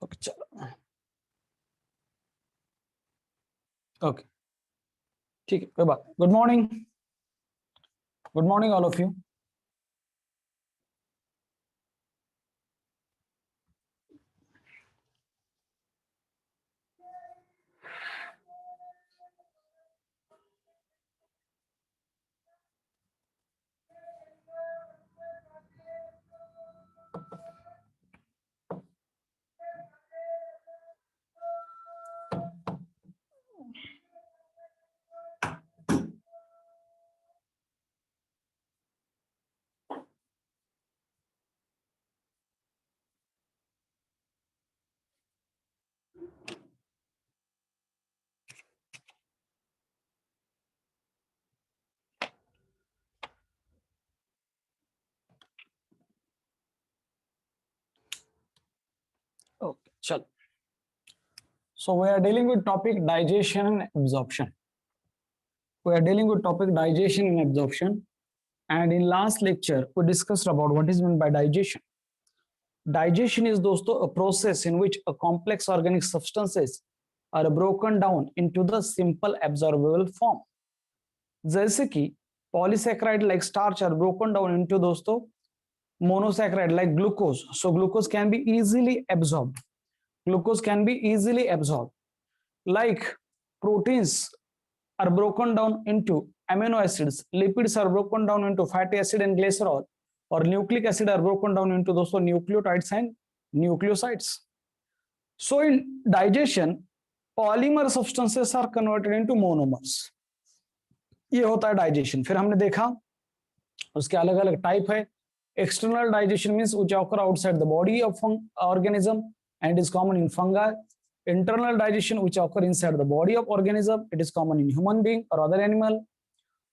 Okay चलो, okay ठीक है, कोई बात। Good morning, good morning all of you. Okay चलो, so we are dealing with topic digestion and absorption. We are dealing with topic digestion and absorption, and in last lecture we discussed about what is meant by digestion. Digestion is दोस्तों a process in which a complex organic substances are broken down into the simple absorbable form. जैसे कि polysaccharide like starch are broken down into दोस्तों monosaccharide like glucose. So glucose can be easily absorbed. Glucose can be easily absorbed. Like proteins are broken down into amino acids, lipids are broken down into fatty acid and glycerol, or nucleic acid are broken down into दोस्तों nucleotides and nucleosides. So in digestion, polymer substances are converted into monomers. ये होता है digestion. फिर हमने देखा उसके अलग अलग टाइप है। External digestion means which occur outside the body of organism and is common in fungi. Internal digestion which occur inside the body of organism, it is common in human being or other animal.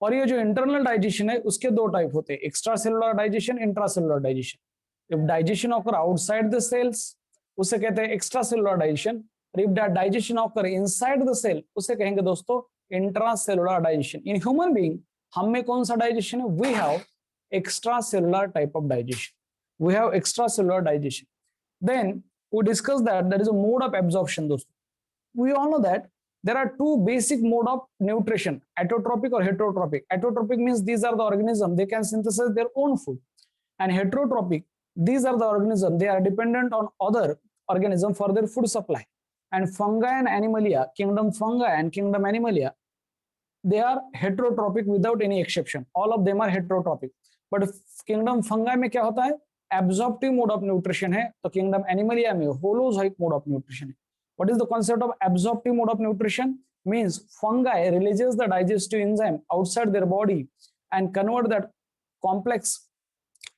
और ये जो internal digestion है उसके दो type होते हैं, extracellular digestion, intracellular digestion. If digestion occur outside the cells उसे कहते हैं एक्स्ट्रा सेलुलर डाइजेशन, और if digestion occur inside the cell उसे कहेंगे दोस्तों intracellular digestion. In human being हम में कौन सा डाइजेशन है? We have extracellular type of digestion, we have extracellular digestion. Then we discussed that there is a mode of absorption दोस्तों. We all know that there are two basic mode of nutrition, autotrophic or heterotrophic. Autotrophic means these are the organisms, they can synthesize their own food, and heterotrophic, these are the organisms, they are dependent on other organisms for their food supply. And fungi and animalia, kingdom fungi and kingdom animalia, they are heterotrophic without any exception, all of them are heterotrophic. But kingdom fungi में क्या होता है? Absorptive mode of nutrition है, तो kingdom Animalia में holozoic mode of nutrition है। What is the concept of absorptive mode of nutrition? Means fungi releases the digestive enzyme outside their body and convert that complex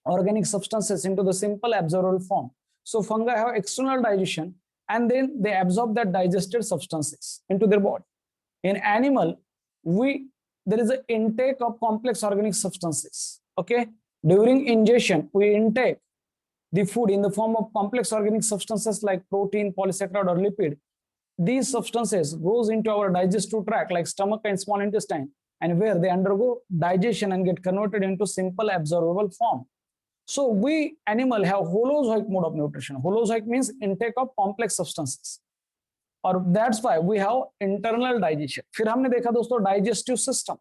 organic substances into the simple absorbable form. So fungi have external digestion and then they absorb that digested substances into their body. In animal, there is an intake of complex organic substances. Okay, during ingestion we intake the food in the form of complex organic substances like protein, polysaccharide or lipid. These substances goes into our digestive tract like stomach and small intestine, and where they undergo digestion and get converted into simple absorbable form. So we animal have holozoic mode of nutrition. Holozoic means intake of complex substances, or that's why we have internal digestion. फिर हमने देखा दोस्तों digestive system.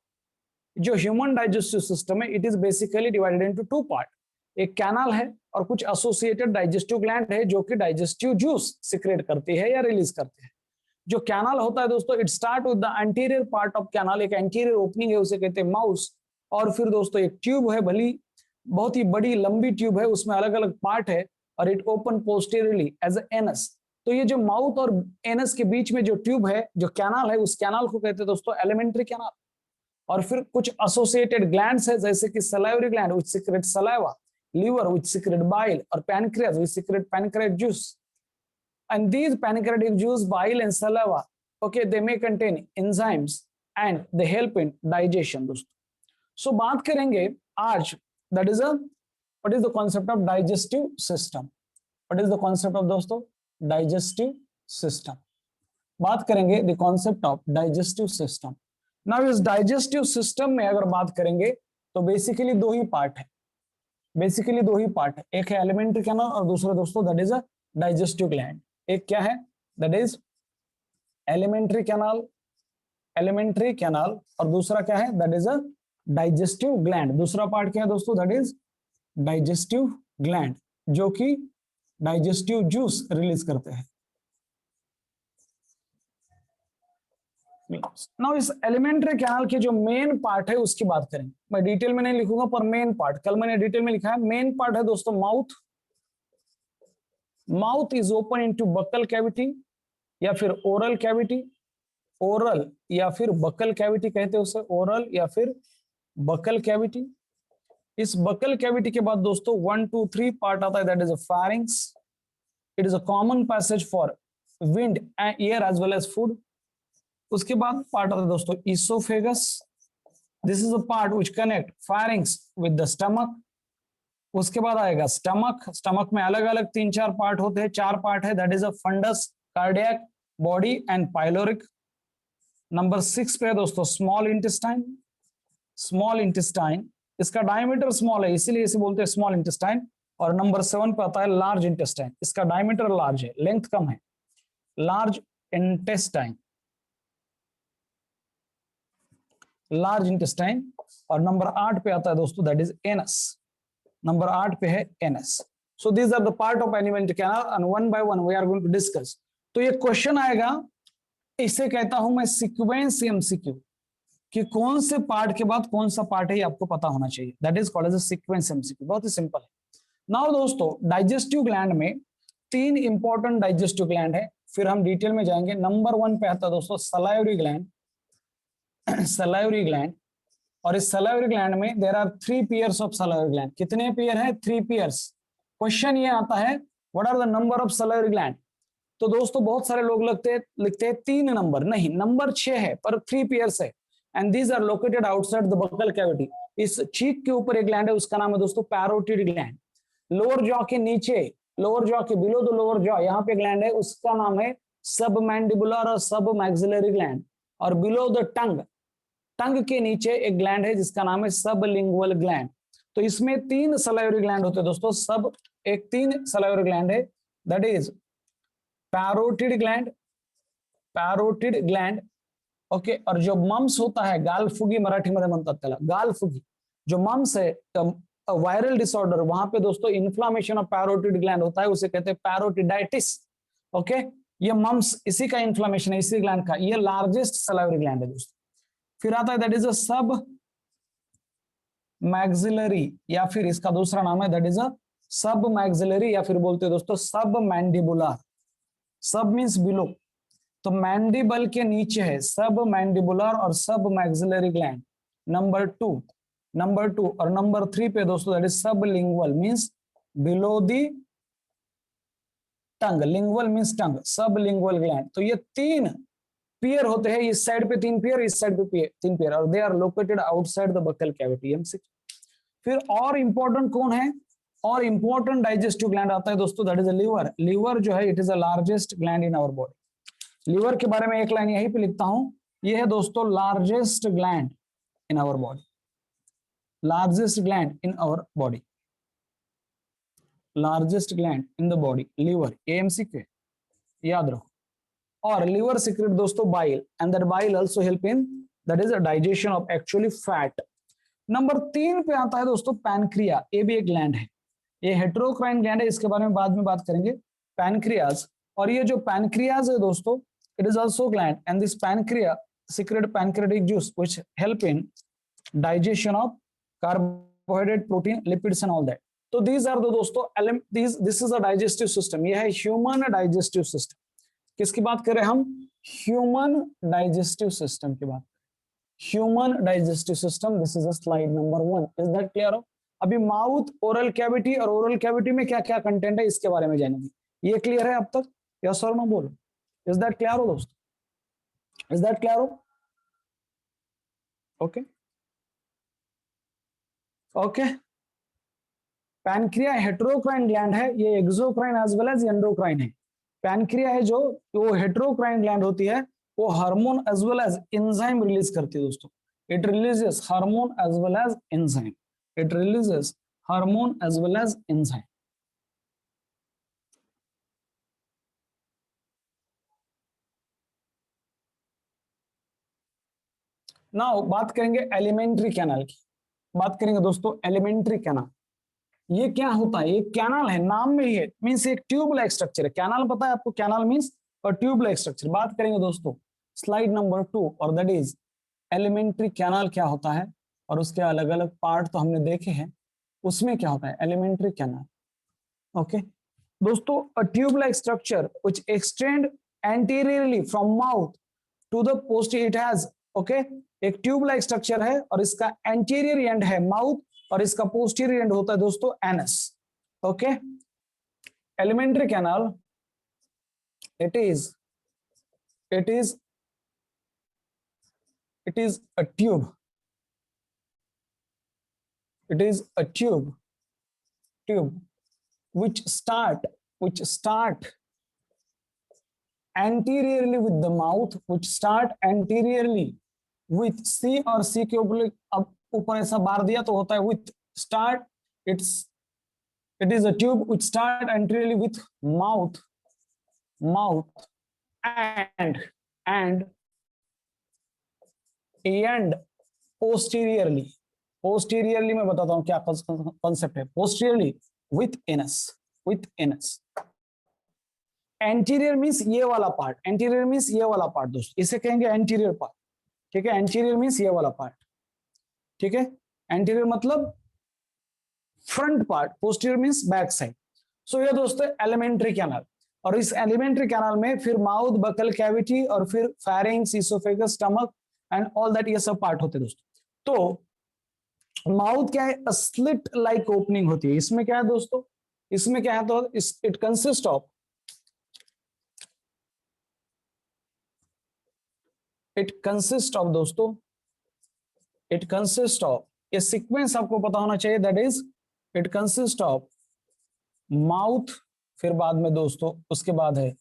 जो human digestive system है, it is basically divided into two part. एक canal है और कुछ एसोसिएटेड डाइजेस्टिव ग्लैंड है जो कि डाइजेस्टिव जूस सिक्रेट करती है या रिलीज करते हैं। जो कैनाल होता है दोस्तों, it start with the anterior part of canal, एक एंटीरियर ओपनिंग है उसे कहते हैं माउस, और फिर दोस्तों एक ट्यूब है, भली बहुत ही बड़ी लंबी ट्यूब है, उसमें अलग अलग पार्ट है, और it open posteriorly as anus. तो ये जो माउथ और एनस के बीच में जो ट्यूब है, जो कैनाल है, उस कैनाल को कहते हैं दोस्तों एलिमेंट्री कैनाल। और फिर कुछ एसोसिएटेड ग्लैंड्स है जैसे कि salivary gland which secret saliva, liver which secrete bile, or pancreas which secrete pancreatic juice. And these pancreatic juice, bile and saliva, okay, they may contain enzymes and they help in digestion दोस्तों। So बात करेंगे आज, that is what is the concept of digestive system? What is the concept of दोस्तों digestive system? बात करेंगे the concept of digestive system. Now इस digestive system में अगर बात करेंगे तो बेसिकली दो ही पार्ट है, बेसिकली दो ही पार्ट है, एक है एलिमेंट्री कैनाल और दूसरा दोस्तों that is a digestive gland. एक क्या है, दैट इज एलिमेंट्री कैनाल, और दूसरा क्या है, that is a digestive gland. दूसरा पार्ट क्या है दोस्तों, दैट इज डाइजेस्टिव ग्लैंड, जो कि डाइजेस्टिव जूस रिलीज करते हैं। नाउ इस एलिमेंट्री कैनाल के जो मेन पार्ट है उसकी बात करेंगे। मैं डिटेल में नहीं लिखूंगा, पर मेन पार्ट, कल मैंने डिटेल में लिखा है। मेन पार्ट है दोस्तों mouth. Mouth is open into buccal cavity या फिर ओरल कैविटी। ओरल या फिर बक्कल कैविटी कहते हैं उसे, ओरल या फिर बक्कल कैविटी। इस बक्कल कैविटी के बाद दोस्तों 1 2 3 पार्ट आता है, that is a pharynx. It is a common passage for wind, air as well as food. उसके बाद पार्ट आता है दोस्तों oesophagus. This is a part which connect pharynx with the stomach. उसके बाद आएगा स्टमक। स्टमक में अलग अलग 3 4 पार्ट होते हैं, 4 पार्ट है, that is a fundus, cardiac, body and pyloric. Number 6 पे है दोस्तों स्मॉल इंटेस्टाइन। स्मॉल इंटेस्टाइन, इसका डायमीटर स्मॉल है इसीलिए इसे बोलते हैं स्मॉल इंटेस्टाइन। और नंबर 7 पे आता है लार्ज इंटेस्टाइन। इसका डायमीटर लार्ज है, लेंथ कम है, लार्ज इंटेस्टाइन, लार्ज इंटेस्टाइन। और नंबर 8 पे आता है दोस्तों दैट इज एनस। नंबर 8 पे है anus. So these are the part of alimentary canal and one by one we are going to discuss. तो ये क्वेश्चन आएगा, इसे कहता हूं मैं सीक्वेंस एमसीक्यू, कि कौन से पार्ट के बाद कौन सा पार्ट है ये आपको पता होना चाहिए। That is called as a sequence MCQ. बहुत ही सिंपल है। नाउ दोस्तों डाइजेस्टिव ग्लैंड में 3 इंपॉर्टेंट डाइजेस्टिव ग्लैंड है, फिर हम डिटेल में जाएंगे। नंबर 1 पे आता है दोस्तों सलाइवरी ग्लैंड। सलाइवरी ग्लैंड, और इस सलाइवरी ग्लैंड में there are 3 pairs of salivary gland. कितने पेयर है, 3 पेयर्स। क्वेश्चन ये आता है what are the number of salivary gland. तो दोस्तों बहुत सारे लोग लिखते हैं 3 नंबर, नहीं, नंबर 6 है, पर 3 पेयर्स है। And these are located outside the buccal cavity. इस चीक के ऊपर एक ग्लैंड है, उसका नाम है दोस्तों पैरोटिड ग्लैंड। लोअर जॉ के नीचे, लोअर जॉ के बिलो द लोअर जॉ, यहाँ पे ग्लैंड है, उसका नाम है सब मैंडिबुलर और सब मैक्सिलरी ग्लैंड। और बिलो द टंग, टंग के नीचे एक ग्लैंड है जिसका नाम है सबलिंगुअल ग्लैंड। तो इसमें 3 सलाइवरी ग्लैंड होते हैं दोस्तों। सब एक 3 सलाइवरी ग्लैंड है, that is parotid gland, parotid gland, okay. और जो मम्स होता है, गालफुगी मराठी मध्ये म्हणतात त्याला, गालफुगी जो मम्स है, वायरल डिसऑर्डर, वहां पे दोस्तों इन्फ्लामेशन ऑफ पैरोटिड ग्लैंड होता है, उसे कहते हैं पैरोटिडाइटिस, ओके। ये मम्स इसी का इन्फ्लामेशन है, इसी ग्लैंड का। ये लार्जेस्ट सलाइवरी ग्लैंड है दोस्तों। फिर आता है दैट इज अ सब मैक्सिलरी, या फिर इसका दूसरा नाम है दैट इज अ सब मैक्सिलरी, या फिर बोलते हैं दोस्तों सब मैंडिबुलर। सब मींस बिलो, तो मैंडिबल के नीचे है सब मैंडिबुलर और सब मैक्सिलरी ग्लैंड, नंबर 2। और नंबर 3 पे दोस्तों that is sublingual, means below the tongue. Lingual means tongue, sublingual gland. तो ये 3 पेयर होते हैं, इस साइड पे 3 पेयर, इस साइड पे 3 पेयर, और they are located outside the buccal cavity, फिर और इंपॉर्टेंट कौन है, और इंपॉर्टेंट डाइजेस्टिव ग्लैंड आता है दोस्तों that is a liver. Liver जो है it is a largest gland in our body. Liver के बारे में एक लाइन यहीं पे लिखता हूं, ये है दोस्तों largest gland in our body, largest gland in our body, largest gland in the body, liver, a MCQ याद रखो। और लिवर सीक्रेट दोस्तों bile, and that bile also help in that is a digestion of actually fat. Number 3 पे आता है दोस्तों pancreas, ये भी एक ग्लैंड है, ये हेटेरोक्राइन ग्लैंड है, इसके बारे में बाद में बात करेंगे, पैनक्रियाज। और ये जो पैनक्रियाज है दोस्तों, it is also gland, and this pancreas secrete pancreatic juice which help in digestion of carbohydrate, protein, lipids and all that. तो these are the दोस्तों this is a digestive system, ये है human digestive system. किसकी बात कर रहे हैं हम, ह्यूमन डाइजेस्टिव सिस्टम की बात, human digestive system. This is a slide number 1, is that clear? अभी माउथ, ओरल कैविटी, और ओरल कैविटी में क्या क्या कंटेंट है इसके बारे में जानेंगे। ये क्लियर है अब तक, यस और नो बोलो, इज दैट क्लियर हो दोस्तों, इज दैट क्लियर हो? Okay okay. Pancreas heterocrine gland है, ये exocrine as well as endocrine है। पैनक्रिया है जो वो हेटेरोक्राइन ग्लैंड होती है, वो hormone as well as enzyme release करती है दोस्तों। It releases hormone as well as enzyme, it releases hormone as well as enzyme. Now बात करेंगे एलिमेंट्री कैनाल की। बात करेंगे दोस्तों एलिमेंट्री कैनाल। ये क्या होता है? ये कैनाल है, नाम में ही है, मीन्स एक ट्यूब लाइक स्ट्रक्चर है। कैनाल पता है आपको, कैनाल मीन्स और ट्यूब लाइक स्ट्रक्चर। बात करेंगे दोस्तों स्लाइड नंबर 2, और दैट इज एलिमेंट्री कैनाल क्या होता है, और उसके अलग अलग पार्ट तो हमने देखे हैं। उसमें क्या होता है एलिमेंट्री कैनाल। ओके दोस्तों, a tube like structure which extend anteriorly from mouth to the posterior, it has, okay, एक ट्यूब लाइक स्ट्रक्चर है और इसका एंटीरियर एंड है माउथ और इसका पोस्टीरियर एंड होता है दोस्तों anus. Okay, alimentary canal it is it is it is a tube, it is a tube which start anteriorly with the mouth, which start anteriorly with C, और C के ऊपर अब ऊपर ऐसा बार दिया तो होता है with start, it is a tube which start anteriorly with mouth and posteriorly मैं बताता हूं क्या कॉन्सेप्ट है। posteriorly with anus। Anterior means ये वाला पार्ट, एंटीरियर मींस ये वाला पार्ट दोस्तों, इसे कहेंगे एंटीरियर पार्ट। ठीक है, एंटीरियर मींस ये वाला पार्ट। ठीक है, एंटीरियर मतलब front part, posterior means back side. So ये दोस्तों एलिमेंट्री कैनाल, और इस एलिमेंट्री कैनाल में फिर माउथ, बकल कैविटी और फिर pharynx, oesophagus, stomach and all that, ये सब पार्ट होते हैं दोस्तों। तो माउथ क्या है? स्लिट लाइक ओपनिंग होती है। इसमें क्या है दोस्तों? इसमें क्या है? तो इट कंसिस्ट ऑफ दोस्तों, इट कंसिस्ट ऑफ, ये सीक्वेंस आपको पता होना चाहिए, that is it consist of mouth, फिर बाद में दोस्तों उसके बाद है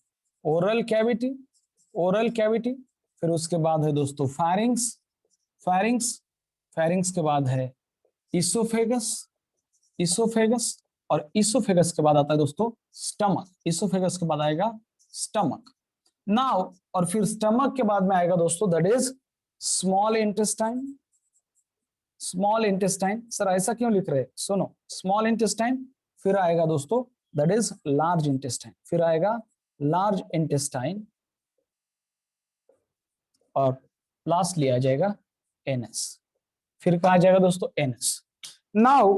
ओरल कैविटी, फिर उसके बाद है दोस्तों फेरिंग्स के बाद है इसोफेगस, और इसोफेगस के बाद आता है दोस्तों स्टमक, इसोफेगस के बाद आएगा स्टमक। नाउ और फिर स्टमक के बाद में आएगा दोस्तों that is small intestine. Sir ऐसा क्यों लिख रहे हैं? सुनो, स्मॉल इंटेस्टाइन, फिर आएगा दोस्तों दैट इज लार्ज इंटेस्टाइन, फिर आएगा लार्ज इंटेस्टाइन, और लास्ट लिया जाएगा एनएस, फिर कहा जाएगा दोस्तों एनएस। नाउ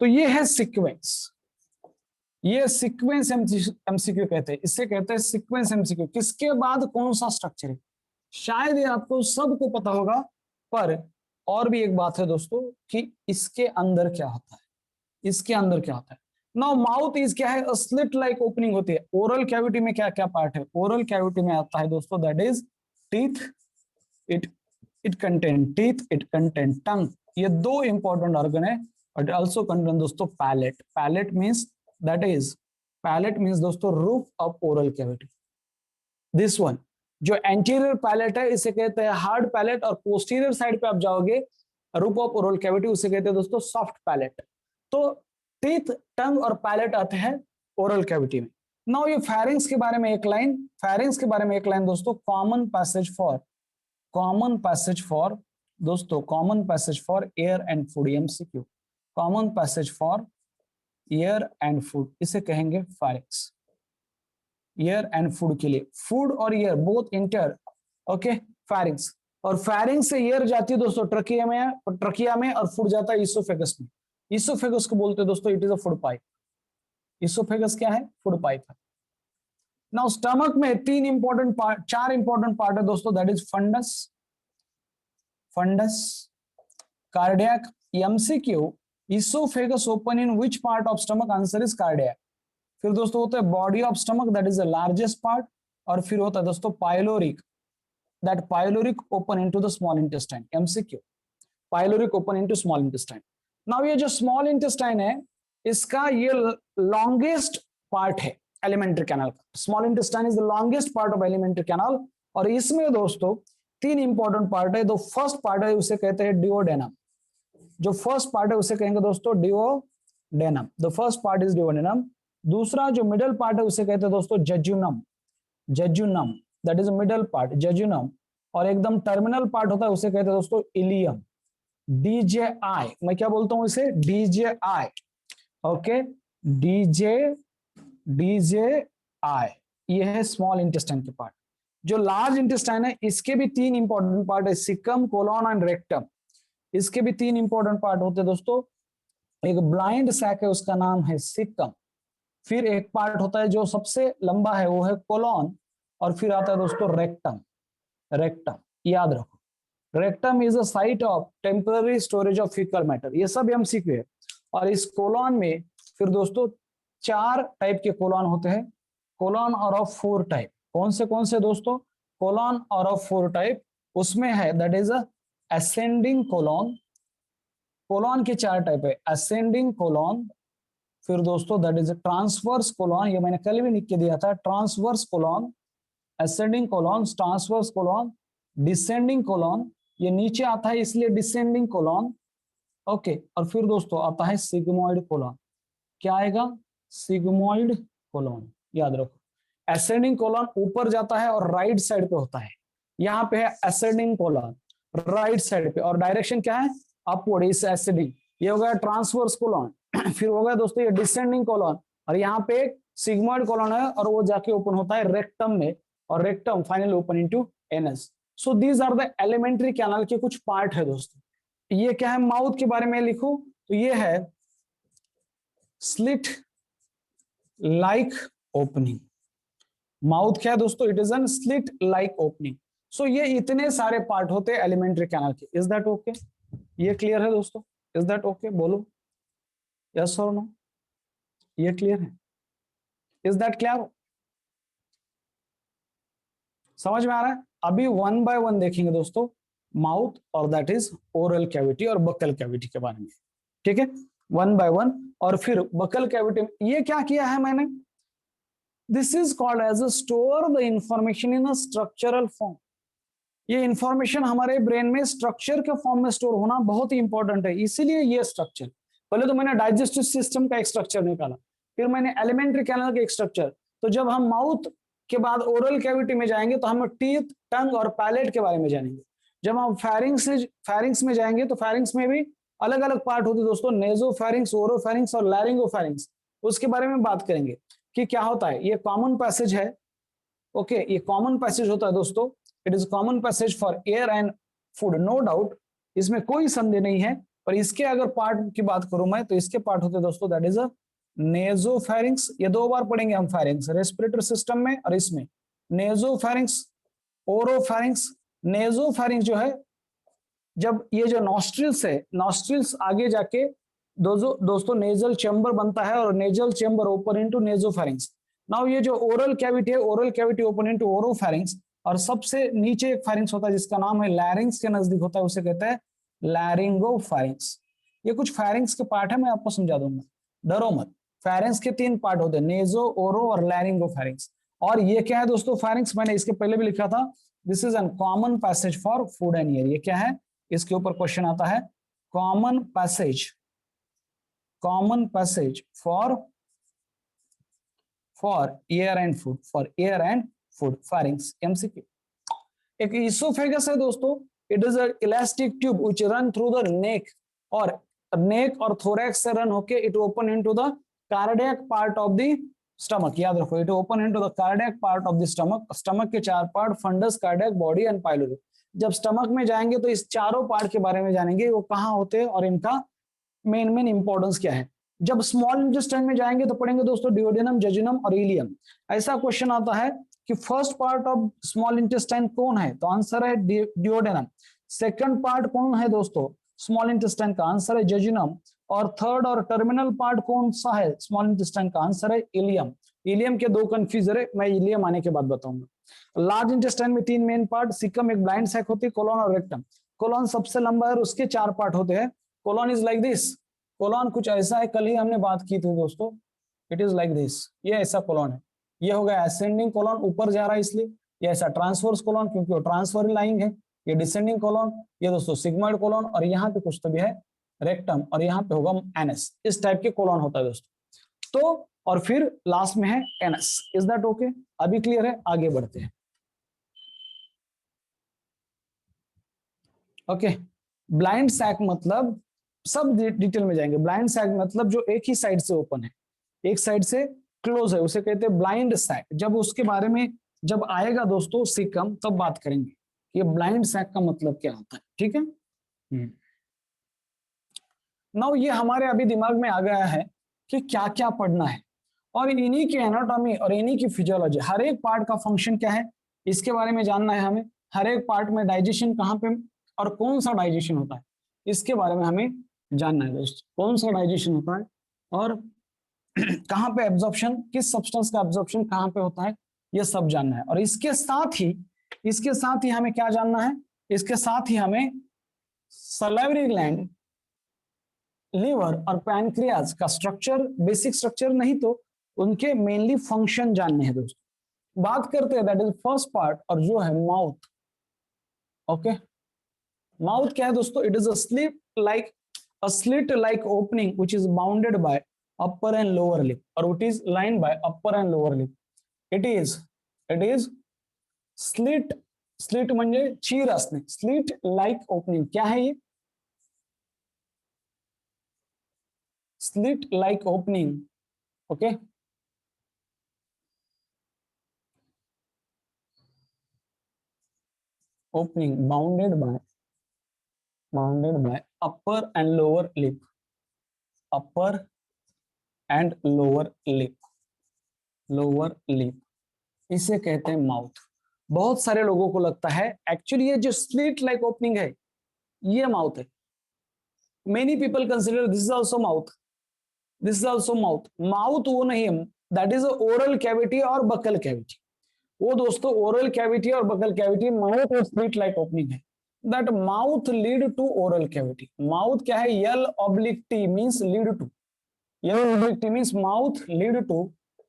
तो ये है सीक्वेंस, ये सीक्वेंस एमसीक्यू कहते हैं, इससे कहते हैं सीक्वेंस एमसीक्यू। किसके बाद कौन सा स्ट्रक्चर है, शायद ये आपको सबको पता होगा, पर और भी एक बात है दोस्तों कि इसके अंदर क्या होता है, इसके अंदर क्या होता है। नाउ माउथ इज क्या है? स्लिट लाइक ओपनिंग होती है। ओरल कैविटी में क्या क्या पार्ट है? ओरल कैविटी में आता है दोस्तों that is teeth, it contain teeth, it contain tongue, ये दो इंपॉर्टेंट ऑर्गन है। और ऑल्सो कंटेन दोस्तों पैलेट मीन्स पैलेट मीन्स दोस्तों roof of oral cavity. This one जो एंटीरियर पैलेट है इसे कहते हैं हार्ड पैलेट, और पोस्टीरियर साइड पे आप जाओगे रूफ ऑफ ओरल कैविटी, उसे कहते हैं दोस्तों सॉफ्ट पैलेट। तो टीथ, टंग और पैलेट आते हैं ओरल कैविटी में। नाउ ये फेरिंग्स के बारे में एक लाइन, दोस्तों common passage for air and food, MCQ, common passage for air and food, इसे कहेंगे फेरिंग्स। एयर एंड फूड के लिए, फूड और air both inter, okay, pharynx, और फेरिंग्स से एयर जाती है दोस्तों ट्रकिया में, और फूड जाता है इसोफेगस में। इसोफेगस को बोलते हैं दोस्तों it is a food pipe. Oesophagus क्या है? फूड पाइप है। नाउ स्टमक में चार इंपॉर्टेंट पार्ट है दोस्तों, that is fundus, cardiac, MCQ, oesophagus open in which part of stomach? Answer is cardiac. फिर दोस्तों होता है body of stomach, that is the largest part, और फिर होता है दोस्तों pyloric, that pyloric open into the small intestine, MCQ, pyloric open into small intestine. Now ये जो स्मॉल इंटेस्टाइन है इसका ये लॉन्गेस्ट पार्ट है एलिमेंट्री कैनाल का। Small intestine is the longest part of alimentary canal, और इसमें दोस्तों तीन इंपॉर्टेंट पार्ट है। जो फर्स्ट पार्ट है उसे कहते हैं डिओडेनम, जो फर्स्ट पार्ट है उसे कहेंगे दोस्तों duodenum, the first part is duodenum. दूसरा जो मिडल पार्ट है उसे कहते हैं दोस्तों जजुनम, दैट इज मिडल पार्ट जजुनम, और एकदम टर्मिनल पार्ट होता है उसे कहते हैं दोस्तों इलियम। DJI, मैं क्या बोलता हूं इसे, DJI, ओके, DJI, ये है स्मॉल इंटेस्टाइन के पार्ट। जो लार्ज इंटेस्टाइन है इसके भी तीन इंपॉर्टेंट पार्ट है, सिकम, कोलन एंड रेक्टम। इसके भी तीन इंपॉर्टेंट पार्ट होते हैं दोस्तों। एक ब्लाइंड सैक है, उसका नाम है सिकम। फिर एक पार्ट होता है जो सबसे लंबा है, वो है कोलन। और फिर आता है दोस्तों रेक्टम। रेक्टम याद रखो, rectum is a site of temporary storage of faecal matter, ये सब MCQ है। और इस कोलन में फिर दोस्तों 4 टाइप के कोलन होते हैं। कोलन और ऑफ 4 टाइप, कौन से दोस्तों, कोलन और ऑफ 4 टाइप उसमें है, that is ascending colon. Colon के 4 टाइप है, असेंडिंग कोलन, फिर दोस्तों दैट इज ट्रांसवर्स कोलन, ये मैंने कल भी लिख के दिया था, transverse colon, ascending colon, transverse colon, descending colon, ये नीचे आता है इसलिए डिसेंडिंग कोलन, ओके। और फिर दोस्तों आता है सिग्मोइड कोलन। क्या आएगा, सिग्मोइड कोलन, याद रखो। असेंडिंग कोलन ऊपर जाता है और राइट साइड पे होता है, यहाँ पे है असेंडिंग कोलन राइट साइड पे, और डायरेक्शन क्या है, अपवर्ड, इस असेंडिंग। ये हो गया ट्रांसवर्स कोलन। फिर हो गया दोस्तों ये डिसेंडिंग कोलन, और यहाँ पे एक सिग्मोइड कोलन है और वो जाके ओपन होता है रेक्टम में, और rectum finally open into anus. So these are the alimentary canal के कुछ पार्ट है दोस्तों। ये क्या है, माउथ के बारे में लिखूं तो ये है स्लिट लाइक ओपनिंग। माउथ क्या है दोस्तों, it is an slit like opening. So ये इतने सारे पार्ट होते हैं एलिमेंट्री कैनाल के। इज दैट ओके, ये क्लियर है दोस्तों, इज दैट ओके, बोलो यस और नो, ये क्लियर है, इज दैट क्लियर, समझ में आ रहा है। अभी 1 बाय 1 देखेंगे दोस्तों माउथ, और दैट इज ओरल कैविटी और बकल कैविटी के बारे में, ठीक है, 1 बाय 1। और फिर बकल कैविटी में ये क्या किया है मैंने, this is called as a store the information in a structural form. ये इंफॉर्मेशन हमारे ब्रेन में स्ट्रक्चर के फॉर्म में स्टोर होना बहुत ही इंपॉर्टेंट है, इसीलिए ये स्ट्रक्चर। पहले तो मैंने डाइजेस्टिव सिस्टम का एक स्ट्रक्चर निकाला, फिर मैंने एलिमेंट्री कैनाल का एक स्ट्रक्चर। तो जब हम माउथ के बाद ओरल कैविटी में जाएंगे तो हम टीथ, टंग और पैलेट के बारे में जानेंगे। जब हम फैरिंग्स में जाएंगे तो फैरिंग्स में भी अलग अलग पार्ट होते हैं दोस्तों, नेजोफैरिंग्स, ओरोफैरिंग्स और लैरिंगोफैरिंग्स, उसके बारे में बात करेंगे कि क्या होता है। ये कॉमन पैसेज है, ओके, ये कॉमन पैसेज होता है दोस्तों, it is common passage for air and food, no doubt, इसमें कोई संदेह नहीं है। पर इसके अगर पार्ट की बात करूं मैं तो इसके पार्ट होते हैं दोस्तों, दैट इज अ नेजोफैरिंग्स, ये 2 बार पढ़ेंगे हम फैरिंग्स, रेस्पिरेटरी सिस्टम में और इसमें। नेजोफैरिंग्स, ओरोफैरिंग्स। नेजोफैरिंग्स जो है, जब ये जो नॉस्ट्रिल्स है, नॉस्ट्रिल्स आगे जाके दोस्तों नेजल चैम्बर बनता है, और nasal chamber open into nasopharynx. Now ये जो ओरल कैविटी है, oral cavity open into oropharynx, और सबसे नीचे एक फैरिंग्स होता है जिसका नाम है लैरिंग्स के नजदीक होता है, उसे कहते हैं लैरिंगोफैरिंग्स। ये कुछ फैरिंग्स के पार्ट है, मैं आपको समझा दूंगा, डरो मत। फैरिंग्स के 3 पार्ट होते हैं, नेजो, ओरो और लैरिंगोफैरिंग्स। और ये क्या है दोस्तों, फैरिंग्स मैंने इसके पहले भी लिखा था, this is N common passage for food and air. ये क्या है, इसके ऊपर क्वेश्चन आता है, common passage for air and food, for air and food, फैरिंग्स, MCQ। एक इसोफेगस है दोस्तों, it is a elastic tube which run through the neck, और नेक और थोरैक्स से रन होके it open into the cardiac part of the stomach. याद रखो, it open into the cardiac part of the stomach. Stomach के 4 part, fundus, cardiac, body and pylori. जब stomach में जाएंगे तो इस चारों पार्ट के बारे में जानेंगे, वो कहाँ होते हैं और इनका मेन इंपॉर्टेंस क्या है। जब स्मॉल इंटेस्टाइन में जाएंगे तो पढ़ेंगे दोस्तों डिओडेनम, जेजुनम और इलियम। ऐसा क्वेश्चन आता है कि first part of small intestine कौन है, तो आंसर है डिओडेनम। सेकंड पार्ट कौन है दोस्तों स्मॉल इंटेस्टाइन का, आंसर है जेजुनम। और थर्ड और टर्मिनल पार्ट कौन सा है स्मॉल इंटेस्टाइन का, आंसर है इलियम। इलियम के 2 कंफ्यूजर है, मैं इलियम आने के बाद बताऊंगा। लार्ज इंटेस्टाइन में 3 मेन पार्ट, सिकम एक ब्लाइंड सैक होती है, कोलन और रेक्टम। कोलन सबसे लंबा है और उसके 4 पार्ट होते हैं। Colon is like this, colon कुछ ऐसा है, कल ही हमने बात की थी दोस्तों, इट इज लाइक दिस, ये ऐसा कोलन है। ये हो गया असेंडिंग कोलन, ऊपर जा रहा है इसलिए। ये ऐसा ट्रांसवर्स कोलन क्योंकि वो ट्रांसफर लाइन है। ये डिसेंडिंग कोलन, ये दोस्तों सिग्मोइड कोलन, और यहाँ पे कुछ तो भी है रेक्टम, और यहाँ पे होगा एनस। इस टाइप के कोलन होता है दोस्तों। तो और फिर लास्ट में है एनस। इज दैट ओके, अभी क्लियर है, आगे बढ़ते हैं। ओके, ब्लाइंड सैक मतलब, सब डिटेल में जाएंगे। ब्लाइंड सैक मतलब जो एक ही साइड से ओपन है, एक साइड से क्लोज है, उसे कहते हैं ब्लाइंड सैक। जब उसके बारे में जब आएगा दोस्तों सिकम, तब बात करेंगे ये ब्लाइंड सैक का मतलब क्या होता है, ठीक है। नाउ ये हमारे अभी दिमाग में आ गया है कि क्या क्या पढ़ना है, और इन्हीं की एनाटॉमी और इन्हीं की फिजियोलॉजी, हर एक पार्ट का फंक्शन क्या है इसके बारे में जानना है हमें। हर एक पार्ट में डाइजेशन कहाँ पे और कौन सा डाइजेशन होता है इसके बारे में हमें जानना है दोस्त, कौन सा डाइजेशन होता है और कहाँ पे एब्जॉर्प्शन, किस सब्सटेंस का एब्जॉर्प्शन कहाँ पे होता है, ये सब जानना है। और इसके साथ ही हमें क्या जानना है, इसके साथ ही हमें सलाइवरी ग्लैंड, लिवर और पैनक्रियाज का स्ट्रक्चर, बेसिक स्ट्रक्चर नहीं तो उनके मेनली फंक्शन जानने हैं दोस्तों। बात करते हैं दैट इज फर्स्ट पार्ट, और जो है माउथ। ओके, माउथ क्या है दोस्तों, it is a slit like opening which is bounded by upper and lower lip, और it is line by upper and lower lip. It is slit, slit म्हणजे चीर असणे, स्लिट लाइक ओपनिंग क्या है ये, slit like opening. Okay, opening bounded by upper and lower lip, upper and lower lip, इसे कहते हैं माउथ। बहुत सारे लोगों को लगता है एक्चुअली ये जो स्लिट लाइक ओपनिंग है ये माउथ है। Many people consider this is also mouth, this is also mouth. Mouth वो नहीं है, दैट इज ओरल कैविटी और बकल कैविटी। वो दोस्तों ओरल कैविटी और बकल कैविटी, माउथ और स्लिट लाइक ओपनिंग है। That mouth lead to oral cavity. Mouth क्या है, L oblique T means lead to, L oblique T means mouth lead to,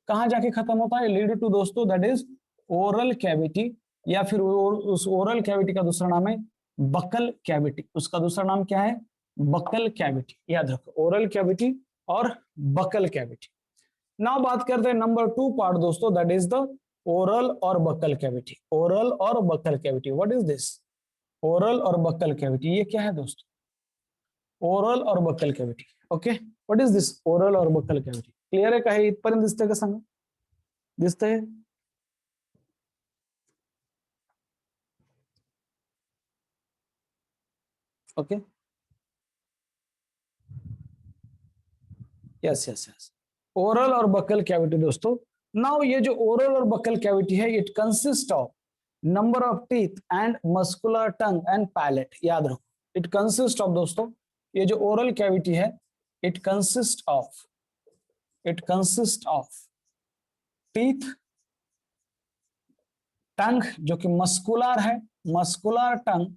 कहां जाके खत्म होता है, लीड टू दोस्तों दैट इज ओरल कैविटी, या फिर उस ओरल कैविटी का दूसरा नाम है बकल कैविटी। उसका दूसरा नाम क्या है, बकल कैविटी, याद रखो ओरल कैविटी और बकल कैविटी। नाउ बात करते हैं नंबर 2 पार्ट दोस्तों, दैट इज द ओरल और बकल कैविटी। ओरल और buccal cavity, what is this, oral और बकल कैविटी ये क्या है दोस्तों, ओरल और buccal cavity. Okay, what is this oral और बकल कैविटी, क्लियर आहे का हे इथपर्यंत दिसतंय का सांगा, दिसतंय? Okay, yes yes yes, oral और बकल कैविटी दोस्तों। नाउ ये जो ओरल और बकल कैविटी है it consist of number of teeth and muscular tongue and palate, याद रखो इट कंसिस्ट ऑफ दोस्तों, ये जो ओरल कैविटी है it consist of, it consist of teeth, tongue जो कि मस्कुलर है, muscular tongue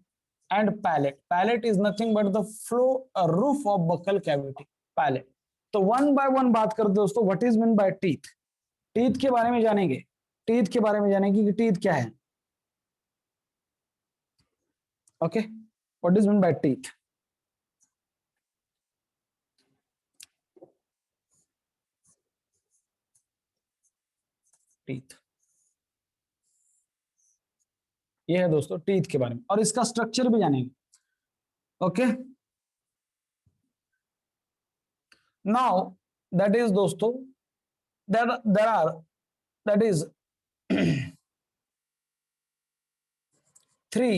and palate. Palate is nothing but the floor roof of buccal cavity, palate. तो वन बाय वन बात करते दोस्तों, what is mean by teeth, teeth के बारे में जानेंगे, टीथ के बारे में जानेंगे कि टीथ क्या है। Okay, what is mean by teeth, teeth ये है दोस्तों टीथ के बारे में, और इसका स्ट्रक्चर भी जानेंगे। ओके, नाउ दैट इज दोस्तों, there are, that is three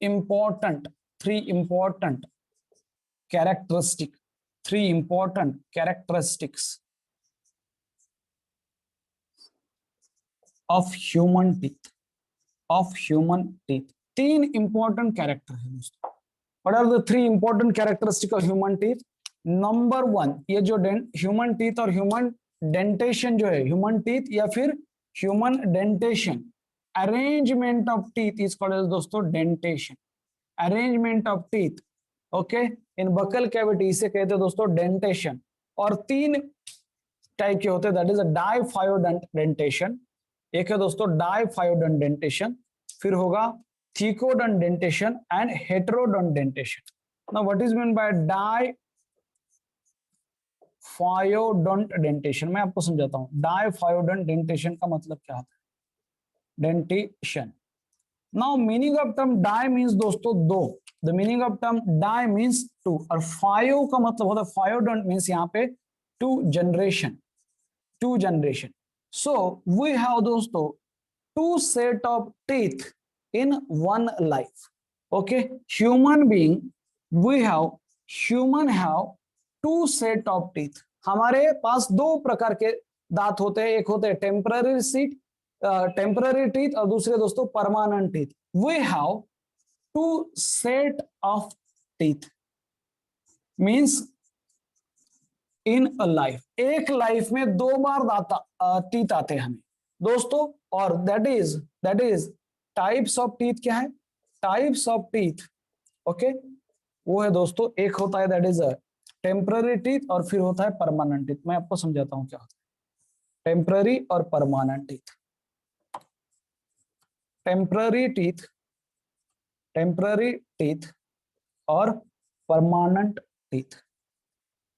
important, three important characteristic, three important characteristics of human teeth, of human teeth। तीन इंपॉर्टेंट कैरेक्टर है दोस्तों। What are the three important characteristic of human teeth. Number 1, ये जो human teeth और human dentition जो है, human teeth या फिर human dentition, arrangement of teeth is called दोस्तों dentition, arrangement of teeth. Okay, in buccal cavity इसे कहते हैं दोस्तों डेंटेशन। और तीन टाइप के होते हैं, that is a diphyodont dentition, एक है दोस्तों डाइफायोडेंट डेंटेशन, फिर होगा thecodont dentition and heterodont dentition. Now what is mean by diphyodont dentition, मैं आपको समझाता हूं। डाइफायोडेंट डेंटेशन का मतलब क्या होता है, dentition now meaning of term di means दोस्तों दो, the meaning of term di means two, और फाइव का मतलब होता है फाइव मीन्स यहाँ पे two generation, two generation. So we have दोस्तों two set of teeth in one life. Okay, human being, we have, human have two set of teeth. हमारे पास दो प्रकार के दांत होते हैं, एक होते हैं टेम्पररी सीट, टेम्पररी टीथ, और दूसरे दोस्तों permanent teeth. We have two set of teeth means in a life, एक लाइफ में दो बार टीथ आते हैं हमें दोस्तों. और that is types of teeth. क्या है टाइप्स ऑफ टीथ? ओके, वो है दोस्तों, एक होता है दैट इज टेम्पररी टीथ, और फिर होता है परमानेंट टीथ. मैं आपको समझाता हूं क्या होता है टेम्पररी और permanent teeth. Temporary teeth, temporary teeth और permanent teeth,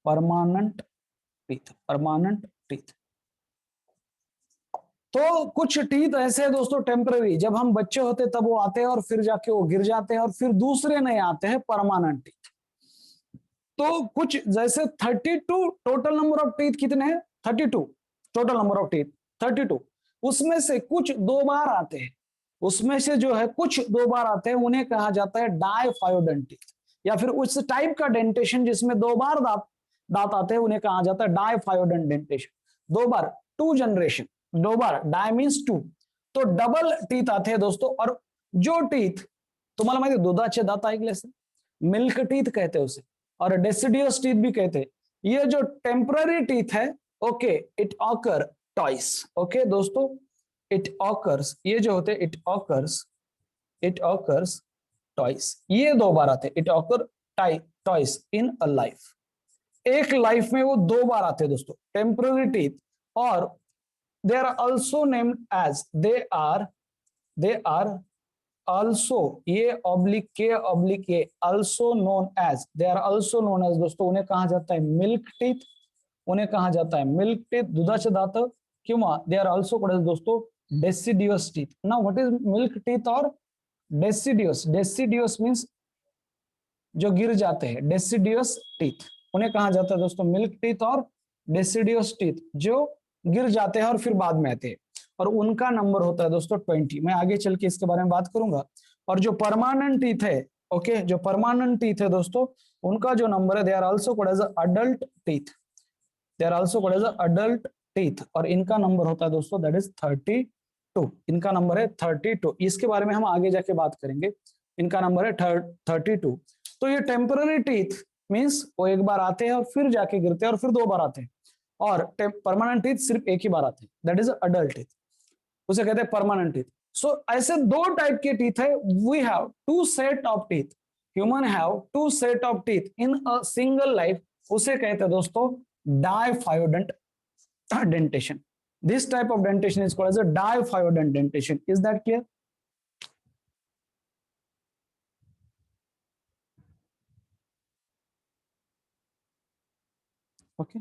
permanent teeth, permanent teeth. तो कुछ टीथ ऐसे हैं दोस्तों टेम्पररी, जब हम बच्चे होते तब वो आते हैं और फिर जाके वो गिर जाते हैं, और फिर दूसरे नए आते हैं परमानेंट टीथ. तो कुछ जैसे 32 टोटल नंबर ऑफ टीथ कितने हैं? 32 टोटल नंबर ऑफ टीथ 32. उसमें से कुछ दो बार आते हैं, उसमें से जो है कुछ दो बार आते हैं, उन्हें कहा जाता है डाइफायोडेंट टीथ, या फिर उस टाइप का डेंटेशन जिसमें दो बार दांत आते हैं उन्हें कहा जाता है डाइफायोडेंट डेंटेशन. दो बार, टू जनरेशन, दो बार, डाई मीन्स टू. तो डबल टीथ आते हैं दोस्तों. और जो टीथ तुम्हाला माहिती दुधाचे दात ऐकले असेल, मिल्क टीथ कहते हैं उसे, और डेसिडियस टीथ भी कहते हैं. ये जो टेम्पररी टीथ है, okay, it occur twice. Okay दोस्तों, इट ऑकर्स, ये जो होते इट ऑकर्स टॉइस, ये दो बार आते हैं. It occur twice in a life, एक लाइफ में वो दो बार आते हैं दोस्तों टेम्पररी टीथ. और they are also named as, they are also, ये ऑब्लिक के ऑब्लिक ए, also known as, they are also known as दोस्तों, उन्हें कहा जाता है मिल्क टीथ, उन्हें कहा जाता है मिल्क टीथ, दुधाचे दात, किंवा दे आर ऑल्सो कॉल्ड दोस्तों deciduous teeth. Now what is milk teeth और डेसिडियस? डेसिडियस मींस जो गिर जाते हैं, डेसिडियस टीथ, उन्हें कहा जाता है दोस्तों मिल्क टीथ और डेसिडियस टीथ, जो गिर जाते हैं और फिर बाद में आते हैं, और उनका नंबर होता है दोस्तों 20. मैं आगे चल के इसके बारे में बात करूंगा. और जो परमानेंट टीथ है, ओके, जो परमानेंट टीथ है दोस्तों, उनका जो नंबर है, they are also called as adult teeth, they are also called as adult teeth, और इनका नंबर होता है दोस्तों दैट इज 32. इनका नंबर है 32. इसके बारे में हम आगे जाके बात करेंगे. इनका नंबर है 32. तो ये टेम्पररी टीथ मीन्स वो एक बार आते हैं और फिर जाके गिरते हैं और फिर दो बार आते हैं, और परमानेंट टीथ सिर्फ एक ही बार आते हैं, दैट इज अडल्ट टीथ, उसे कहते हैं परमानेंट टीथ. सो ऐसे दो टाइप के टीथ है. We have two set of teeth, human have two set of teeth in a single life, उसे कहते हैं दोस्तों diphyodont dentition. This type of dentition is called as a diphyodont dentition. Is that clear? Okay,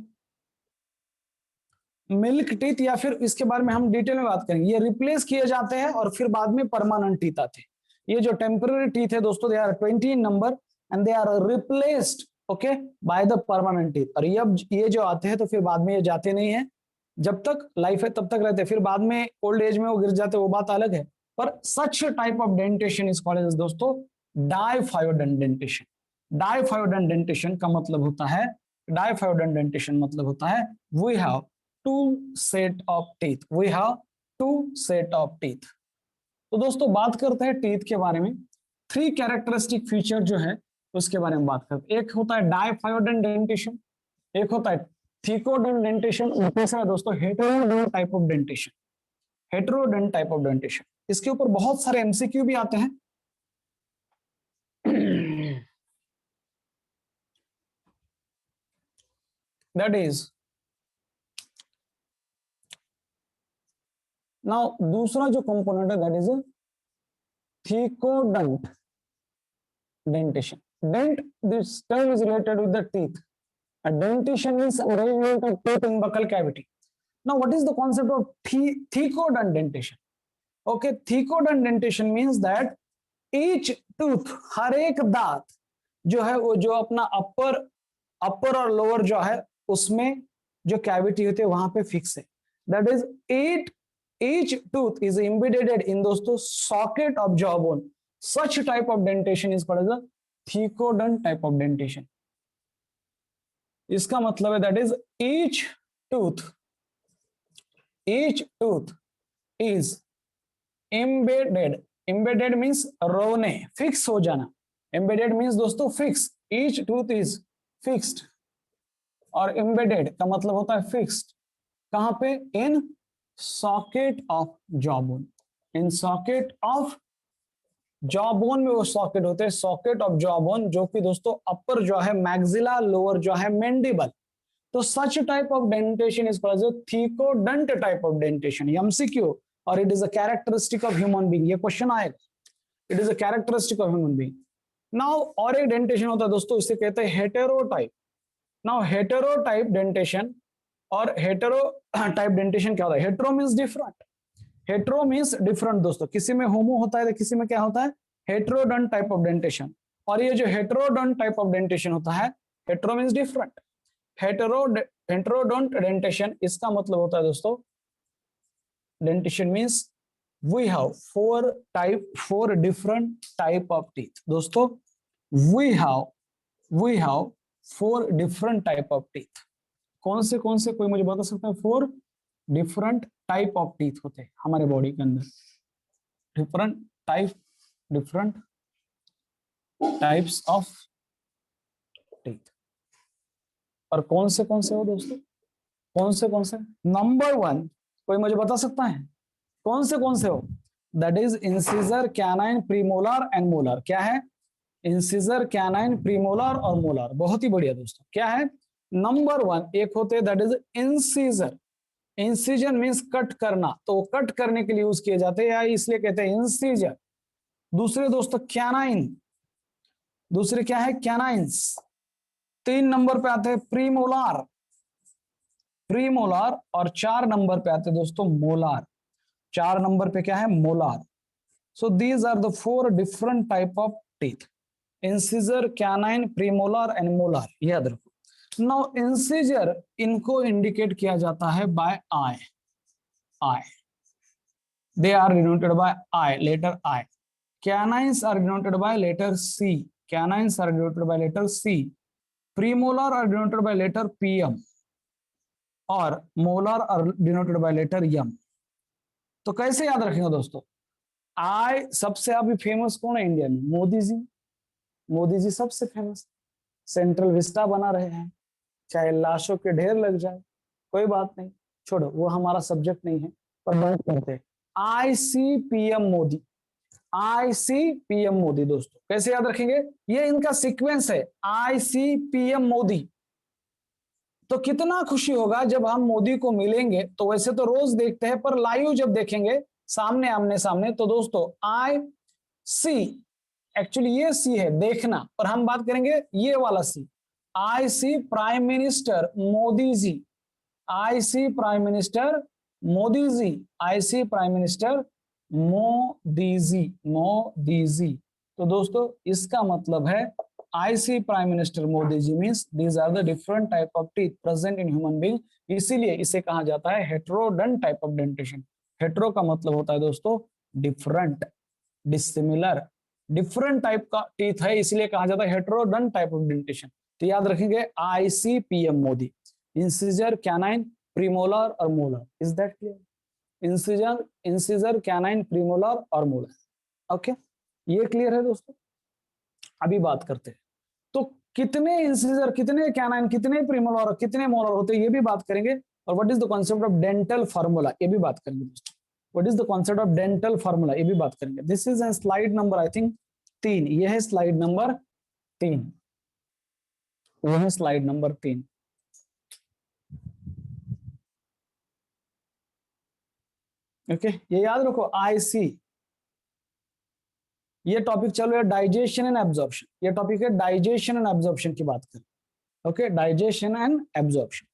milk teeth, या फिर इसके बारे में हम डिटेल में बात करेंगे, ये रिप्लेस किए जाते हैं और फिर बाद में परमानेंट टीथ आते हैं. ये जो टेम्पररी टीथ है दोस्तों, they are 20 number and they are replaced, okay, by the permanent teeth. और ये जो आते हैं तो फिर बाद में ये जाते नहीं है, जब तक लाइफ है तब तक रहते हैं, फिर बाद में ओल्ड एज में वो गिर जाते, वो बात अलग है. पर such type of dentition is called as दोस्तों डाइफायोडेंट डेंटेशन. डाइफायोडेंट डेंटेशन का मतलब होता है, डाइफायोडेंट डेंटेशन मतलब होता है we have two set of teeth, we have two set of teeth. तो दोस्तों बात करते हैं टीथ के बारे में. थ्री कैरेक्टरिस्टिक फीचर जो है उसके बारे में बात करते हैं. एक होता है डाइफायोडेंट डेंटेशन, एक होता है थीकोडेंट डेंटेशन, और तीसरा है दोस्तों heterodont type of dentition. Heterodont type of dentition, इसके ऊपर बहुत सारे एमसीक्यू भी आते हैं. दैट इज नाउ दूसरा जो कंपोनेंट है that is thecodont dentation. Dent, this term is related with the teeth. A dentition is arrangement of teeth in buccal cavity. Now, what is the concept of thecodont dentation? Okay, thecodont dentition means that each tooth, हर एक दांत जो है वो जो अपना अपर और lower जो है उसमें जो कैविटी होती है वहां पे फिक्स है. That is each tooth is embedded in दोस्तों socket of jawbone. Such type of dentation is called as a thecodont type of dentation. इसका मतलब है that is tooth each tooth is embedded means रोने, fix हो जाना. embedded means दोस्तों fix. each tooth is fixed और embedded का मतलब होता है फिक्स्ड. कहां पे? In socket of jawbone. In socket of jawbone में वो सॉकेट होते हैं, सॉकेट ऑफ जॉबोन, जो कि दोस्तों अपर जो है मैक्सिला, लोअर जो है मेंडिबल. तो such type of dentition is called as thecodont type of dentition. MCQ. और it is a characteristic of human being. ये क्वेश्चन आएगा. It is a characteristic of human being. Now और एक dentition होता है दोस्तों, इसे कहते हैं हेटेरोटाइप. नाउ हेटेरोटाइप डेंटेशन और हेटेरो टाइप डेंटेशन क्या होता है? Hetero means different. Hetero means different दोस्तों. किसी में होमो होता है तो किसी में क्या होता है? Heterodont type of dentition. और ये जो हेटेरोडंट टाइप ऑफ डेंटेशन होता है, hetero means different. Heterodont dentition इसका मतलब होता है दोस्तों, dentition means we have four different type of teeth. दोस्तों we have four different type of teeth. कौन से कोई मुझे बता सकता है? 4 डिफरेंट टाइप ऑफ टीथ होते हैं हमारे बॉडी के अंदर. Different types of teeth. और कौन से हो दोस्तों? कौन से? नंबर 1 कोई मुझे बता सकता है कौन से हो? That is incisor, canine, premolar and molar. क्या है? इंसिजर, कैनाइन, प्रीमोलर और मोलर. बहुत ही बढ़िया दोस्तों. क्या है? नंबर 1 एक होते हैं that is incisor. Incision means cut करना, तो कट करने के लिए यूज किए जाते हैं, इसलिए कहते हैं इंसिजर. दूसरे दोस्तों कैनाइन. दूसरे क्या है? कैनाइंस. 3 नंबर पे आते हैं प्रीमोलार. और 4 नंबर पे आते हैं दोस्तों मोलार. 4 नंबर पे क्या है? Molar. So these are the 4 different type of teeth. Incisor, canine, premolar and molar. याद रखो. नाउ इंसिजर इनको इंडिकेट किया जाता है by I. They are denoted by I, letter I. Canines are denoted by letter C. Premolar are denoted by letter PM. और molar are denoted by letter M. तो कैसे याद रखेंगे दोस्तों? I सबसे अभी फेमस कौन है इंडिया में? मोदी जी सबसे फेमस. सेंट्रल विस्टा बना रहे हैं, चाहे लाशों के ढेर लग जाए, कोई बात नहीं, छोड़ो, वो हमारा सब्जेक्ट नहीं है, पर बात करते हैं. ICPM मोदी दोस्तों कैसे याद रखेंगे? ये इनका सीक्वेंस है, ICPM मोदी. तो कितना खुशी होगा जब हम मोदी को मिलेंगे. तो वैसे तो रोज देखते हैं, पर लाइव जब देखेंगे सामने आमने सामने, तो दोस्तों IC, एक्चुअली ये सी है देखना, पर हम बात करेंगे ये वाला C. IC prime minister Modi ji. IC prime minister Modi ji. IC prime minister Modi ji. तो दोस्तों इसका मतलब है IC prime minister Modi ji means these are the different type of teeth present in human being. इसीलिए इसे कहा जाता है heterodont type of dentition. Hetero का मतलब होता है दोस्तों डिफरेंट, डिसिमिलर, डिफरेंट टाइप का टीथ है, इसलिए कहा जाता है हेटेरोडंट टाइप ऑफ डेंटेशन. तो याद रखेंगे ICPM Modi. Incisor, canine, premolar और molar. Is that clear? Incisor, canine, premolar और मोलर. ओके, ये क्लियर है दोस्तों. अभी बात करते हैं तो कितने इंसिजर, कितने कैनाइन, कितने प्रीमोलर और कितने मोलर होते हैं, ये भी बात करेंगे. और what is the concept of dental formula, ये भी बात करेंगे दोस्तों. What is the concept of dental formula, ये भी बात करेंगे. This is slide number I think 3. ये है स्लाइड नंबर 3. वो है स्लाइड नंबर 3. ओके, ये याद रखो IC. ये टॉपिक चल रहा है डाइजेशन एंड एब्जॉर्प्शन. ये टॉपिक है डाइजेशन एंड एब्जॉर्प्शन की बात करें. Okay, digestion and absorption.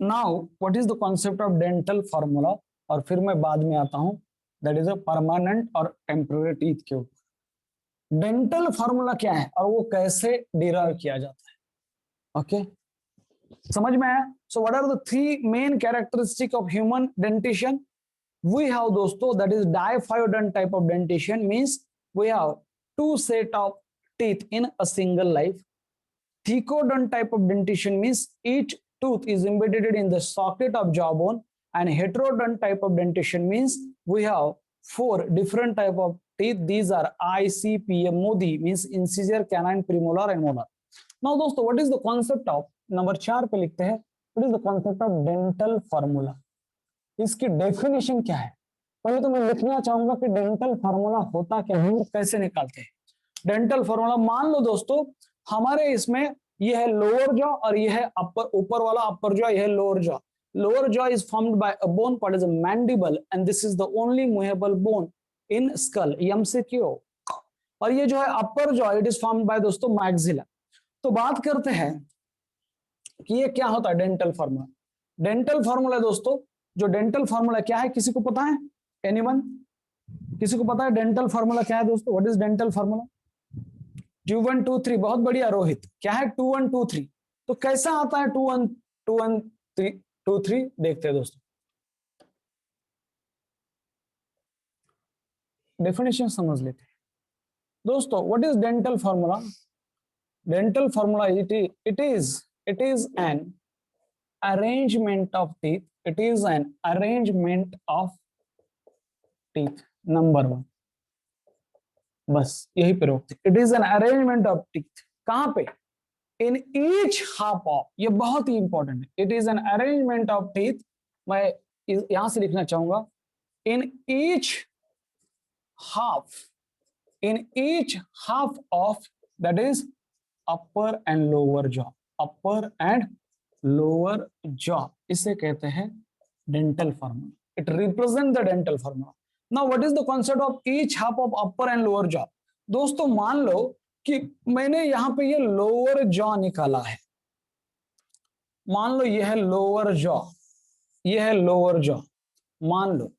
Now what is the concept of dental formula, और फिर मैं बाद में आता हूं, दैट इज अ परमानेंट और टेम्पररी टीथ के ऊपर। डेंटल फार्मूला क्या है और वो कैसे डिराइव किया जाता है, ओके समझ में आया? So what are the three main characteristic of human dentition? We have दोस्तों that is diaphyodont type of dentition, means we have two set of teeth in a single life. Thecodont type of dentition means each tooth is embedded in the socket of jawbone, and heterodont type of dentition means we have four different type of teeth. These are ICPM MODI, means incisor, canine, premolar and molar. Now दोस्तों what is the concept of, number 4 पे लिखते हैं, what is the concept of dental formula? इसकी definition क्या है? पहले तो मैं लिखना चाहूंगा कि डेंटल फार्मूला होता क्या है, कैसे निकालते हैं डेंटल फार्मूला। मान लो दोस्तों हमारे इसमें ये है लोअर जॉ और ये है अपर, ऊपर वाला अपर जॉ, ये है lower jaw. Lower jaw is formed by a bone called as a mandible, and this is the only movable bone in skull, MCQ. और ये जो है upper jaw, it is formed by दोस्तों मैक्सिला। तो बात करते हैं कि ये क्या होता है डेंटल फार्मूला। डेंटल फार्मूला दोस्तों, जो डेंटल फार्मूला क्या है किसी को पता है? एनीवन? किसी को पता है डेंटल फार्मूला क्या है दोस्तों? What is dental formula? 2 1 2 3, बहुत बढ़िया रोहित। क्या है 2 1 2 3? तो कैसा आता है 2 1 2 1 3 2 3? देखते हैं दोस्तों, डेफिनेशन समझ लेते हैं दोस्तों। What is dental formula? Dental formula it is an arrangement of teeth. It is an arrangement of teeth. Number 1, बस यही पे रोकते। It is an arrangement of teeth. कहां पे? इन ईच हाफ ऑफ, ये बहुत ही इंपॉर्टेंट है। It is an arrangement of teeth, मैं यहां से लिखना चाहूंगा, इन each half, in each half of, that is upper and lower jaw, upper and lower jaw, इसे कहते हैं dental formula. It represent the dental formula. Now what is the concept of each half of upper and lower jaw? दोस्तों मान लो कि मैंने यहां पे ये लोअर जॉ निकाला है, मान लो ये है लोअर जॉ, ये है लोअर जॉ, मान लो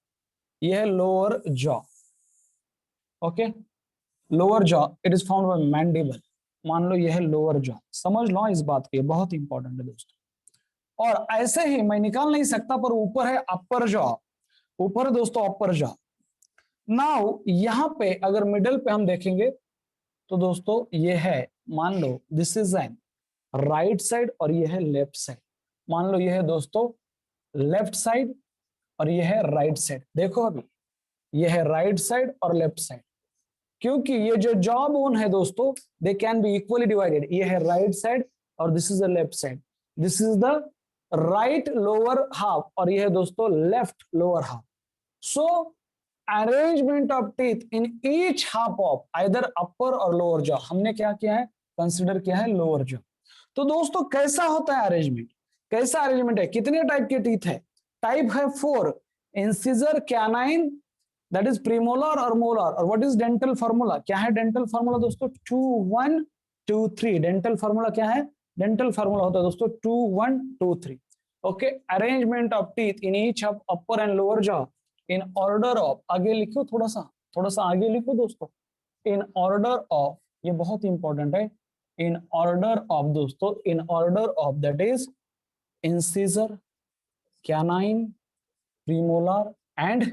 ये है lower jaw, okay lower jaw, it is found by mandible. मान लो ये है लोअर जॉ, समझ लो इस बात की, बहुत इंपॉर्टेंट है दोस्तों। और ऐसे ही मैं निकाल नहीं सकता, पर ऊपर है अपर जॉ, ऊपर है दोस्तों अपर जॉ। नाउ यहां पे अगर मिडल पे हम देखेंगे तो दोस्तों ये है, मान लो this is an right side और ये है लेफ्ट साइड। मान लो ये है दोस्तों लेफ्ट साइड और ये है राइट साइड। देखो अभी ये है राइट साइड और लेफ्ट साइड, क्योंकि ये जो जॉ बोन है दोस्तों, they can be equally divided. ये है राइट साइड और this is the left side, this is the right lower half और ये है दोस्तों left lower half. So arrangement of teeth in each half of either upper और lower jaw, हमने क्या किया है, कंसिडर किया है लोअर जॉ। तो दोस्तों कैसा होता है अरेंजमेंट? कैसा अरेंजमेंट है? कितने टाइप के टीथ है? टाइप है 4, incisor, canine, that is premolar और मोलर। और व्हाट इज डेंटल फार्मूला? क्या है डेंटल फार्मूला दोस्तों? 2 1 2 3। डेंटल फार्मूला क्या है? डेंटल फार्मूला होता है दोस्तों 2 1 2 3। Okay, arrangement of teeth in each of upper and lower jaw in order of, आगे लिखो थोड़ा सा आगे लिखो दोस्तों, इन ऑर्डर ऑफ, ये बहुत इंपॉर्टेंट है, इन ऑर्डर ऑफ दोस्तों, in order of, that is incisor, canine, premolar and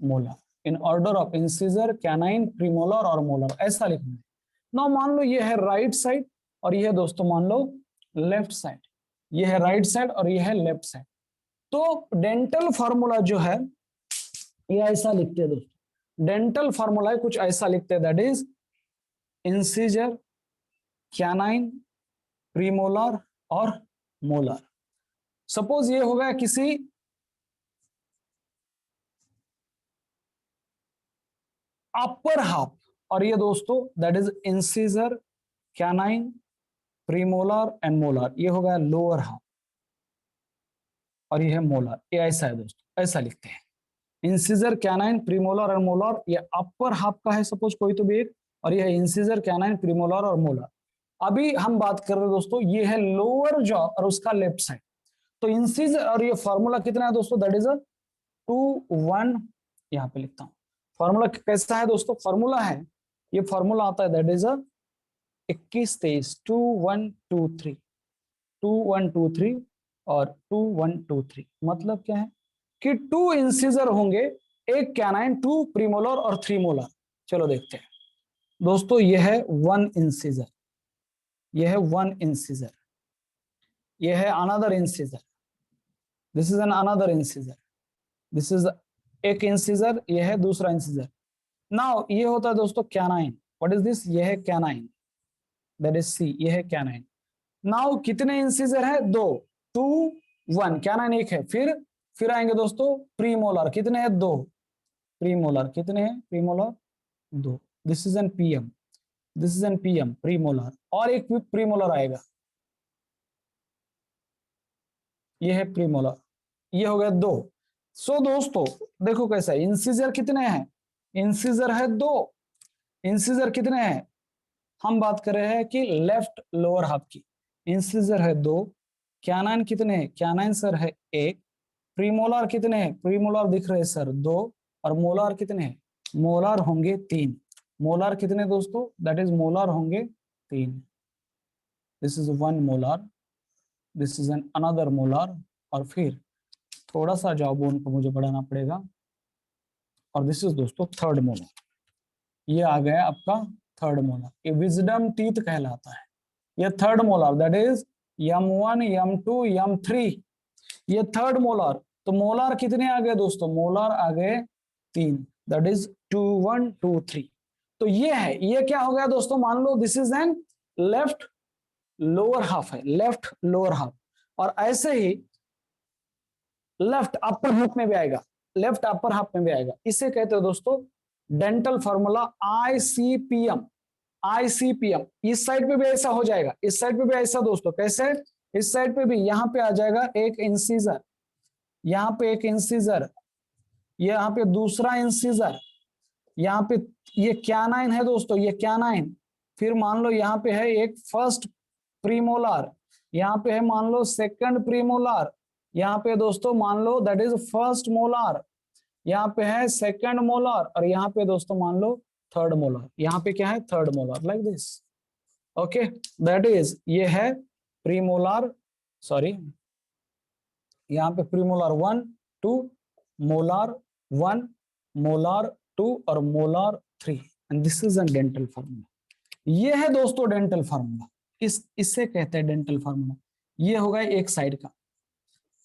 molar. In order of incisor, canine, premolar और मोलर, ऐसा लिखना है। ना मान लो ये है राइट साइड और ये है दोस्तों मान लो लेफ्ट साइड, ये है राइट साइड और ये है लेफ्ट साइड। तो डेंटल फार्मूला जो है ये ऐसा लिखते हैं दोस्तों, डेंटल फार्मूला कुछ ऐसा लिखते हैं, that is incisor, canine, premolar और मोलर। सपोज ये हो गया किसी अपर हाफ और ये दोस्तों that is incisor, canine, premolar and molar, ये हो गया लोअर हाफ और ये है मोलर। ये ऐसा है दोस्तों, ऐसा लिखते हैं, इंसिजर, कैनाइन, प्रीमोलर और मोलर। ये अपर हाफ का है सपोज कोई तो भी एक, और ये है इंसिजर, कैनाइन, प्रीमोलर और मोलर। अभी हम बात कर रहे हैं दोस्तों, ये है लोअर जॉ और उसका लेफ्ट साइड। तो इंसीजर, और ये फॉर्मूला कितना है दोस्तों, दैट इज 2 1, यहाँ पे लिखता हूँ फॉर्मूला कैसा है दोस्तों, फॉर्मूला है, ये फॉर्मूला आता है दैट इज 21 23, 2 1 2 3, 2 1 2 3 और 2 1 2 3। मतलब क्या है कि 2 इंसीजर होंगे, एक कैनाइन, 2 प्रीमोलर और 3 मोलर। चलो देखते हैं दोस्तों, यह है 1 इंसीजर, यह है 1 इंसीजर, यह है another incisor, this is an another incisor, this is एक इंसीजर, यह है दूसरा इंसीजर। नाउ ये होता है दोस्तों कैनाइन, व्हाट इज दिस, यह है कैनाइन, दैट इज सी, यह है कैनाइन। नाउ कितने इंसीजर है, 2, 2 1, कैनाइन एक है। फिर आएंगे दोस्तों प्रीमोलर, कितने हैं, 2 प्रीमोलर, कितने हैं premolar, 2, this is N PM, this is N PM premolar, और एक प्रीमोलर आएगा, ये है प्रीमोलर, ये हो गया 2। सो दोस्तों देखो कैसा है, इंसीजर कितने हैं, इंसीजर है 2, इंसीजर कितने हैं, हम बात कर रहे हैं कि लेफ्ट लोअर हाफ की, इंसीजर है 2, कैनाइन कितने हैं, कैनाइन सर है 1, प्रीमोलर कितने हैं, प्रीमोलर दिख रहे हैं सर 2, और मोलर कितने हैं, मोलर होंगे 3, मोलर कितने दोस्तों, दैट इज मोलर होंगे 3, this is 1 molar, this is an another molar, और फिर थोड़ा सा जॉबोन को मुझे बढ़ाना पड़ेगा, और दिस इज दोस्तों थर्ड मोलर, ये आ गया आपका थर्ड मोलर, ये विजडम टीथ कहलाता है, ये third molar, that is M1 M2 M3, ये थर्ड मोलर। तो मोलर कितने आ गए दोस्तों, मोलर आ गए 3, दैट इज 2 1 2 3। तो ये है, ये क्या हो गया दोस्तों, मान लो this is an left lower half है, लेफ्ट लोअर हाफ, और ऐसे ही लेफ्ट अपर हाफ में भी आएगा, लेफ्ट अपर हाफ में भी आएगा, इसे कहते हो दोस्तों डेंटल फॉर्मूला ICPM, ICPM। इस साइड पे भी ऐसा हो जाएगा, इस साइड पे भी ऐसा दोस्तों, कैसे, इस साइड पे भी यहाँ पे आ जाएगा एक इंसीजर, यहाँ पे एक इंसीजर, यहाँ पे दूसरा इंसीजर, यहाँ पे ये कैनाइन है दोस्तों, ये कैनाइन, फिर मान लो यहाँ पे है एक फर्स्ट प्रीमोलर, यहाँ पे है मान लो सेकंड प्रीमोलर, यहाँ पे दोस्तों मान लो दैट इज फर्स्ट मोलर, यहाँ पे है सेकंड मोलर, और यहाँ पे दोस्तों मान लो थर्ड मोलर, यहाँ पे क्या है, third molar, like this, okay, that is ये है प्रीमोलर, सॉरी यहाँ पे प्रीमोलर 1 2, मोलर 1, मोलर 2 और molar 3, and this is N dental formula. ये है दोस्तों डेंटल फार्मूला, इससे कहते हैं डेंटल फार्मूला। ये होगा एक साइड का,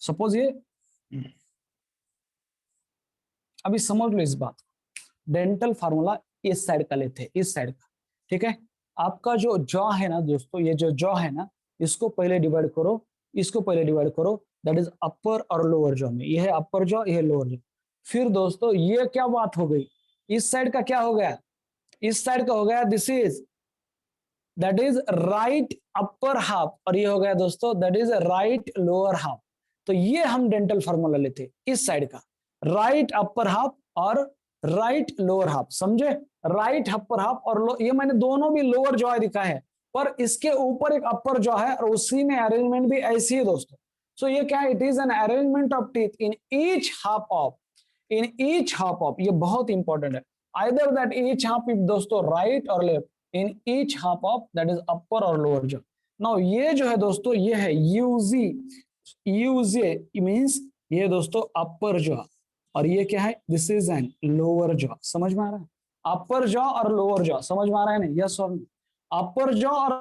सपोज ये, अभी समझ लो इस बात, डेंटल फार्मूला इस साइड का लेते हैं, इस साइड का, ठीक है। आपका जो जॉ है ना दोस्तों, ये जो जॉ है ना, इसको पहले डिवाइड करो, इसको पहले डिवाइड करो, दैट इज अपर और लोअर जॉ में, ये है अपर जॉ, ये है लोअर जॉ। फिर दोस्तों ये क्या बात हो गई, इस साइड का क्या हो गया, इस साइड का हो गया this is, that is right upper half, और ये हो गया दोस्तों that is right lower half. तो ये हम डेंटल फार्मूला लेते इस साइड का, राइट अपर हाफ और राइट लोअर हाफ, समझे, राइट अपर हाफ और ये मैंने दोनों भी लोअर जॉ दिखा है, पर इसके ऊपर एक अपर जॉ है, और उसी में अरेंजमेंट भी ऐसी है दोस्तों। सो ये क्या है, it is an arrangement of teeth in each half of, in each half of, ये बहुत इंपॉर्टेंट है, either that each half if दोस्तों राइट और left, in each half of that is upper और लोअर जॉ। नाउ ये जो है दोस्तों, ये है यूजी, यूजे मींस ये दोस्तों अपर जॉ, और ये क्या है, this is N lower jaw, समझ में आ रहा है, अपर जॉ और लोअर जॉ समझ में आ रहा है ना, यस और नो, अपर जॉ और